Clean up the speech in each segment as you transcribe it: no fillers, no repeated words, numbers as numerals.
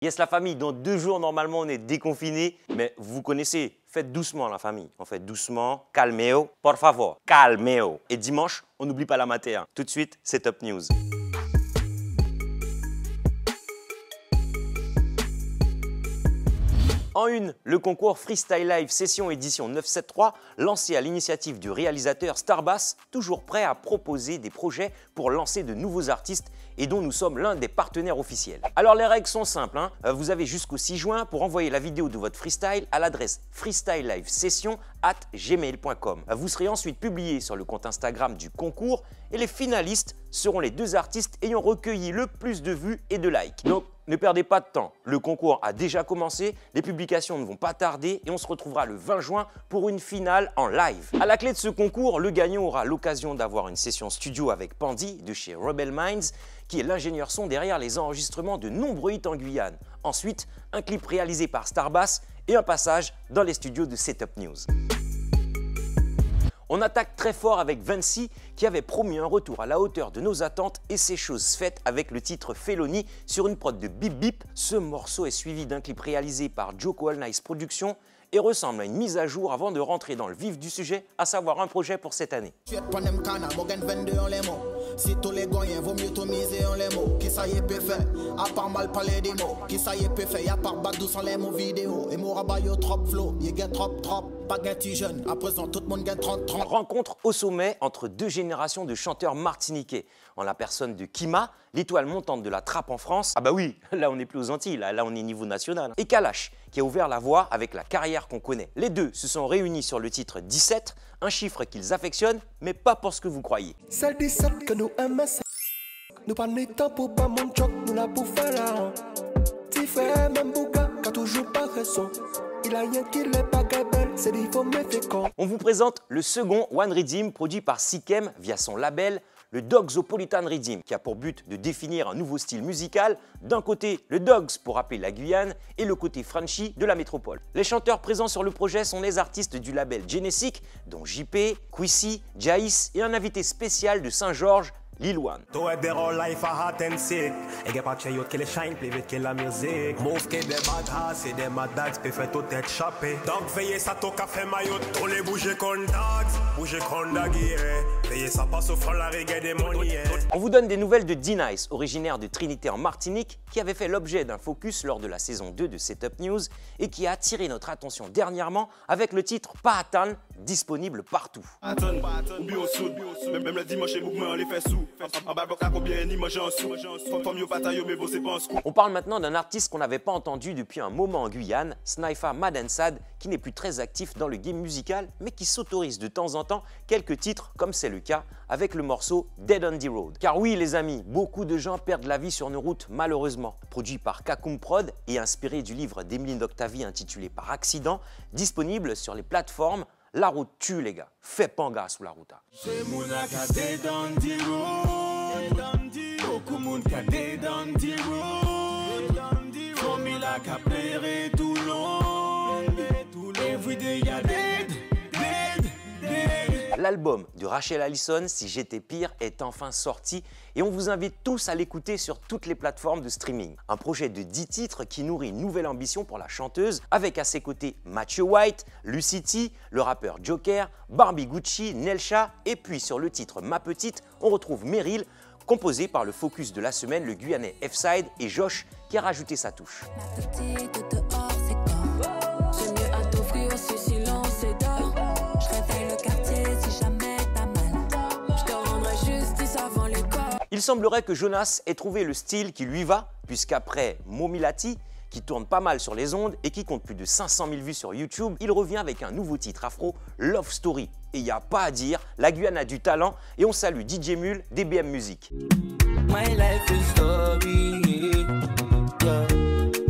Yes la famille, dans 2 jours normalement on est déconfiné, mais vous connaissez, faites doucement la famille. On fait doucement, calmeo, por favor, calmeo. Et dimanche, on n'oublie pas la mater. Tout de suite, c'est Top News. En une, le concours Freestyle Live Session édition 973, lancé à l'initiative du réalisateur Starbass, toujours prêt à proposer des projets pour lancer de nouveaux artistes et dont nous sommes l'un des partenaires officiels. Alors les règles sont simples, vous avez jusqu'au 6 juin pour envoyer la vidéo de votre freestyle à l'adresse freestylelivesession@gmail.com. Vous serez ensuite publié sur le compte Instagram du concours et les finalistes seront les 2 artistes ayant recueilli le plus de vues et de likes. Donc, ne perdez pas de temps, le concours a déjà commencé, les publications ne vont pas tarder et on se retrouvera le 20 juin pour une finale en live. À la clé de ce concours, le gagnant aura l'occasion d'avoir une session studio avec Pandy de chez Rebel Minds, qui est l'ingénieur son derrière les enregistrements de nombreux hits en Guyane. Ensuite, un clip réalisé par Starbass et un passage dans les studios de Top News. On attaque très fort avec Vancy qui avait promis un retour à la hauteur de nos attentes et c'est chose faite avec le titre Felony sur une prod de Bip Bip. Ce morceau est suivi d'un clip réalisé par Joko All Nice Productions et ressemble à une mise à jour avant de rentrer dans le vif du sujet, à savoir un projet pour cette année. Si tous les goyens vaut mieux tout miser en les mots. Qui ça y est peut faire, à part mal parler des mots. Qui ça y est peut faire, y'a part Badou sans les mots vidéo. Et mon rabat yo trop flow, y'a gain trop, pas gain ti jeune. À présent tout le monde gain 30. Rencontre au sommet entre 2 générations de chanteurs martiniquais. En la personne de Kima, l'étoile montante de la trappe en France. Ah bah oui, là on n'est plus aux Antilles, là on est niveau national. Et Kalash, qui a ouvert la voie avec la carrière qu'on connaît. Les 2 se sont réunis sur le titre 17, un chiffre qu'ils affectionnent, mais pas pour ce que vous croyez. C'est 17 que nous aimons, nous pas de temps pour pas mon choc, nous la pour faire là. Tu fais même bouga, qu'a toujours pas raison. Il a rien qui l'est pas belle, c'est dit faut me faire con. On vous présente le second One Redeem produit par Sikem via son label, le Dogsopolitan Redeem, qui a pour but de définir un nouveau style musical. D'un côté, le Dogs pour rappeler la Guyane et le côté Frenchy de la métropole. Les chanteurs présents sur le projet sont les artistes du label Genesic, dont JP, Quissy, Jaïs et un invité spécial de Saint-Georges, Lil One. On vous donne des nouvelles de D-Nice, originaire de Trinité en Martinique, qui avait fait l'objet d'un focus lors de la saison 2 de Top News et qui a attiré notre attention dernièrement avec le titre Paatan, disponible partout. On parle maintenant d'un artiste qu'on n'avait pas entendu depuis un moment en Guyane, Snifa Madensad, qui n'est plus très actif dans le game musical, mais qui s'autorise de temps en temps quelques titres, comme c'est le cas avec le morceau Dead on the Road. Car oui les amis, beaucoup de gens perdent la vie sur nos routes malheureusement. Produit par Kakum Prod et inspiré du livre d'Emeline Octavie intitulé Par accident, disponible sur les plateformes. La route tue les gars, fais panga sous la route. L'album de Rachel Allison, Si j'étais pire, est enfin sorti et on vous invite tous à l'écouter sur toutes les plateformes de streaming. Un projet de 10 titres qui nourrit une nouvelle ambition pour la chanteuse, avec à ses côtés Matthew White, Lucity, le rappeur Joker, Barbie Gucci, Nelsha et puis sur le titre Ma Petite, on retrouve Meryl, composé par le focus de la semaine, le Guyanais F-Side et Josh qui a rajouté sa touche. Il semblerait que Jonas ait trouvé le style qui lui va, puisqu'après Momilati, qui tourne pas mal sur les ondes et qui compte plus de 500 000 vues sur YouTube, il revient avec un nouveau titre afro, Love Story. Et il n'y a pas à dire, la Guyane a du talent et on salue DJ Mule d'EBM Music. My life is story, yeah.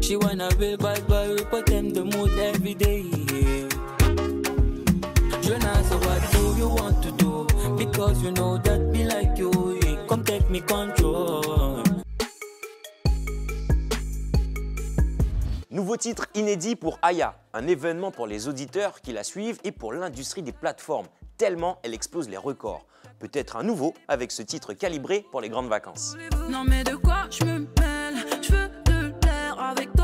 She wanna be bad boy, we put them the mood every day. Jonas, what do you want to do? Because you know that me like you, come take me control. Nouveau titre inédit pour Aya, un événement pour les auditeurs qui la suivent et pour l'industrie des plateformes, tellement elle explose les records. Peut-être un nouveau avec ce titre calibré pour les grandes vacances. Non mais de quoi je me mêle, je veux te plaire avec toi.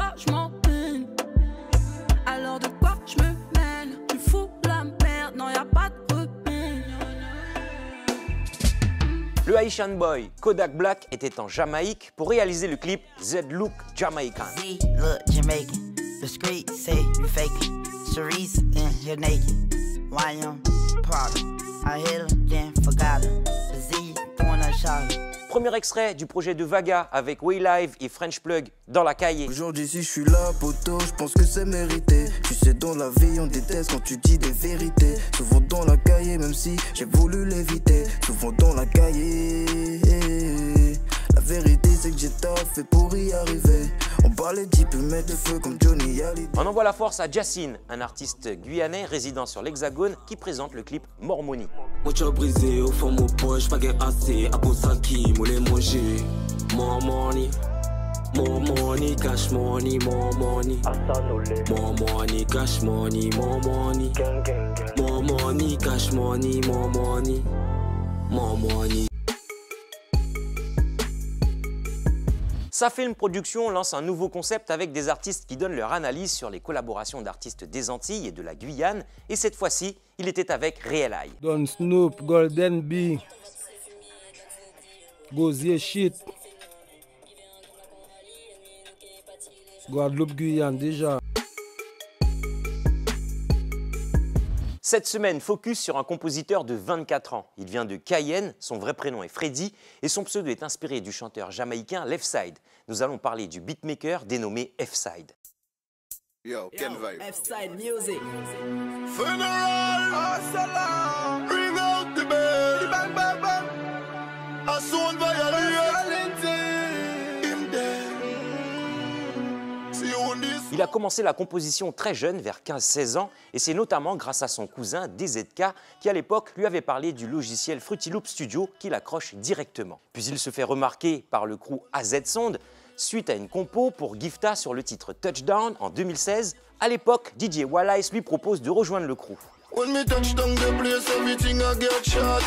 Haitian boy Kodak Black était en Jamaïque pour réaliser le clip Z Look Jamaican. Z look Jamaican, the streets say you faking. Cerise and you're naked. YM Prada, I hit her, then forgot her. The Z doing a shot. Premier extrait du projet de Vaga avec Waylive et French Plug dans la cahier. Aujourd'hui si je suis là poto, je pense que c'est mérité. Tu sais dans la vie on déteste quand tu dis des vérités. Souvent dans la cahier même si j'ai voulu l'éviter. Souvent dans la cahier. La vérité c'est que j'ai taffé pour y arriver. On parlait d'y peut mettre le feu comme Johnny Hallyday. On envoie la force à Jacine, un artiste guyanais résidant sur l'Hexagone qui présente le clip Mormoni. Moi tu as brisé au fond mon poche, pas gain assez, à pour ça qui moulait manger. More money, cash money, more money. More money, cash money, more money. More money, cash money, more money. More money. Sa Film Production lance un nouveau concept avec des artistes qui donnent leur analyse sur les collaborations d'artistes des Antilles et de la Guyane. Et cette fois-ci, il était avec Real Eye. Don Snoop, Golden Bee, Gosier Shit, Guadeloupe, Guyane déjà. Cette semaine, focus sur un compositeur de 24 ans. Il vient de Cayenne, son vrai prénom est Freddy et son pseudo est inspiré du chanteur jamaïcain Leftside. Nous allons parler du beatmaker dénommé F-Side. Yo, Ken Vibe. F-Side music. Funeral, salam, bring out the bell, bang bang bang. A son violence, him dead. See on this. Il a commencé la composition très jeune, vers 15-16 ans, et c'est notamment grâce à son cousin DZK qui à l'époque lui avait parlé du logiciel Fruity Loop Studio qu'il accroche directement. Puis il se fait remarquer par le crew AZ Sound suite à une compo pour Gifta sur le titre Touchdown en 2016. À l'époque, DJ Wallace lui propose de rejoindre le crew. When me touch down the place, everything I get shot.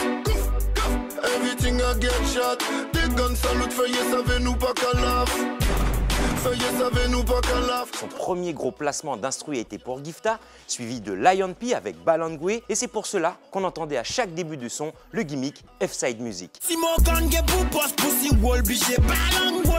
Everything I get shot. Des guns salute, feuillet, savez-nous pas qu'à laf. Feuillet, savez-nous pas qu'à laf. Son premier gros placement d'instru a été pour Gifta, suivi de Lion P avec Balangwe, et c'est pour cela qu'on entendait à chaque début de son le gimmick F-Side Music. Si mon gang est pour poste, pour si wall, biché Balangwe.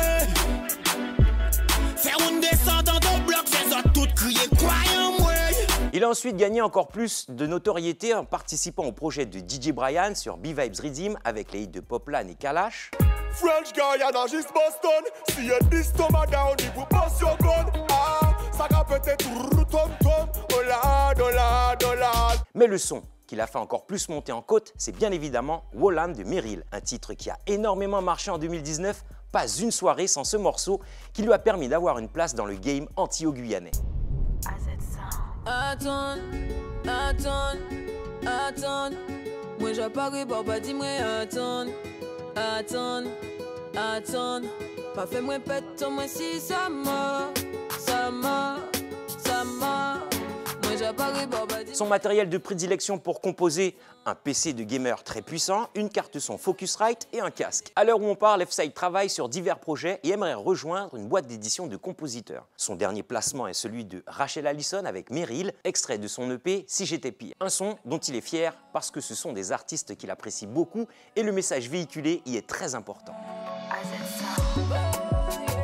Faire une descente dans ton bloc, c'est ça tout crier croyant, ouais. Il a ensuite gagné encore plus de notoriété en participant au projet de DJ Brian sur B-Vibes Redeem avec les hits de Poplan et Kalash. French Guyana, juste Boston. Si y'a 10 tomes down, il vous passe your gun. Ah, ça va peut-être tom-tom. Dollar. Mais le son qu'il a fait encore plus monter en côte, c'est bien évidemment Wolan de Meryl, un titre qui a énormément marché en 2019, pas une soirée sans ce morceau qui lui a permis d'avoir une place dans le game anti-guyanais. Attends, moi j'apparais pour pas dire moi attends, pas fait moi pète moi si ça m'a, moi j'apparais pour pas dire. Son matériel de prédilection pour composer, un PC de gamer très puissant, une carte son Focusrite et un casque. À l'heure où on parle, F-Side travaille sur divers projets et aimerait rejoindre une boîte d'édition de compositeurs. Son dernier placement est celui de Rachel Allison avec Meryl, extrait de son EP Si j'étais pire. Un son dont il est fier parce que ce sont des artistes qu'il apprécie beaucoup et le message véhiculé y est très important.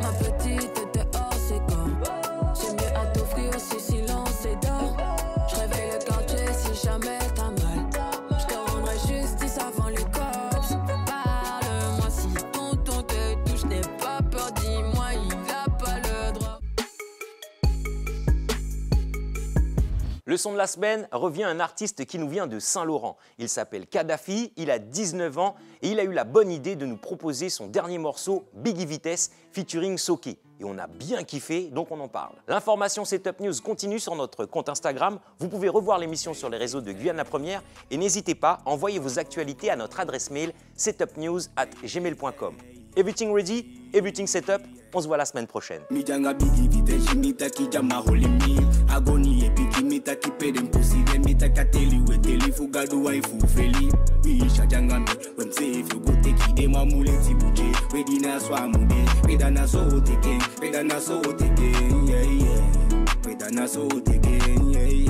Ma petite était hors c'est quand j'ai mieux à t'offrir ce silence et d'or. Je réveille le quartier si jamais t'as mal. Je te rendrai justice avant les cops. Parle-moi si tonton te touche, n'aie pas peur, dis-moi, il a pas le droit. Le son de la semaine revient à un artiste qui nous vient de Saint-Laurent. Il s'appelle Kadhafi, il a 19 ans et il a eu la bonne idée de nous proposer son dernier morceau Biggie Vitesse featuring Soké. Et on a bien kiffé, donc on en parle. L'information Setup News continue sur notre compte Instagram. Vous pouvez revoir l'émission sur les réseaux de Guyane la Première et n'hésitez pas à envoyer vos actualités à notre adresse mail setupnews@gmail.com. Everything ready, everything set up. On se voit la semaine prochaine. Agony epiki mita kipede mposile mita kateli weteli fugadu waifu feli wisha jangami wemse if you go take ide mamule tibuje wedina swamude wedana so teke yeah yeah wedana so teke yeah yeah